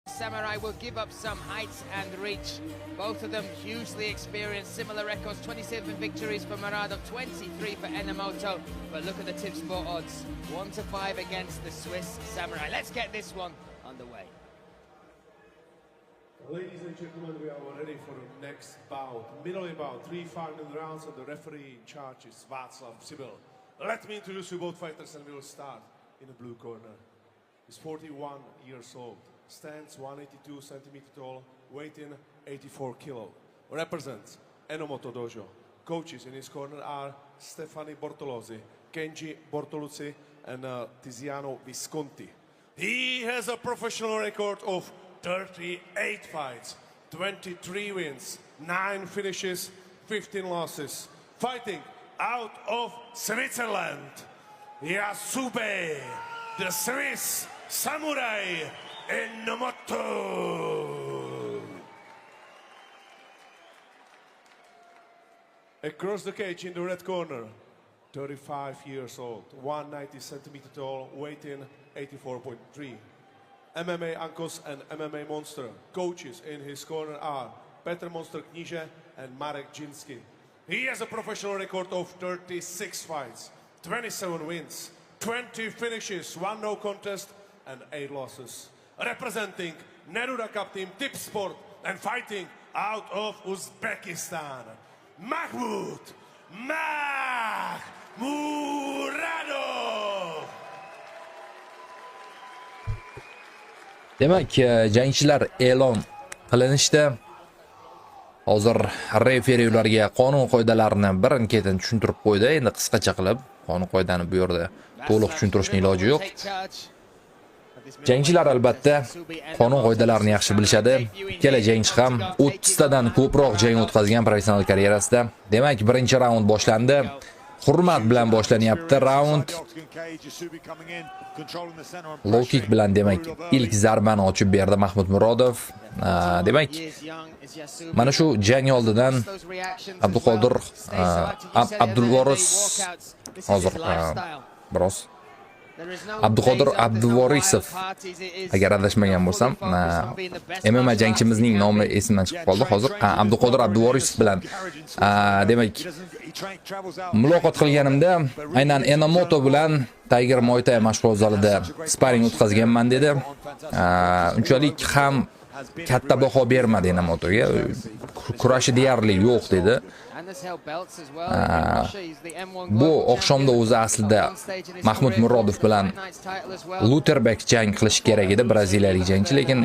Samurai will give up some height and reach. Both of them hugely experienced, similar records, 27 victories for Muradov, 23 for Enomoto. But look at the Tipsport odds, 1-5 against the Swiss Samurai. Let's get this one underway. Ladies and gentlemen, we are ready for the next bout. Middle bout, 3 final rounds, and the referee in charge is Václav Sibyl. Let me introduce you both fighters, and we will start in the blue corner. He's 41 years old, stands 182 centimeters tall, weight in 84 kilo. Represents Enomoto Dojo. Coaches in his corner are Stefani Bortolozzi, Kenji Bortoluzzi, and Tiziano Visconti. He has a professional record of 38 fights, 23 wins, 9 finishes, 15 losses. Fighting out of Switzerland, Yasube, the Swiss Samurai Enomoto. Across the cage in the red corner, 35 years old, 190 centimeters tall, weight in 84.3. MMA Uncles and MMA Monster. Coaches in his corner are Petr Monster Kníže and Marek Jinsky. He has a professional record of 36 fights, 27 wins, 20 finishes, 1 no contest and 8 losses. Representing Neruda Cup team Tipsport and fighting out of Uzbekistan, Mahmoud Muradov. Demak, jangchilar e'lon qilinishdi. Hozir referi ularga qonun qoidalarini birin-ketin tushuntirib qo'ydi. Endi qisqacha qilib qonun qoidani bu yerda to'liq tushuntirishning iloji yo'q. Jangchilar albatta qonun qoidalarini yaxshi bilishadi. Ikkala jangchi ham 30 tadan ko'proq jang o'tkazgan professional karyerasida. Demak, birinchi raund boshlandi. Hurmat bilan boshlanyapti raund. Low kick bilan demak ilk zarbani ochib berdi Mahmud Murodov. Demak, mana shu jang oldidan Abduqodir Abdulvoris hozir biroz Abduqodir Abduvorisov, agar adashmagan bo'lsam, MMA jangchimizning nomi esimdan chiqib qoldi hozir. Abduqodir Abduvorisov bilan demak muloqot qilganimda aynan Enomoto bilan Tiger Muay Thai mashg'ulot zalida sparring o'tkazganman dedi. Unchalik ham katta baho bermadi Enomotoga. Kurashi deyarli yo'q dedi. Bu oqshomda o'zi aslida Mahmud Murodov bilan Luterbek jang qilish kerak edi, braziliyalik jangchi, lekin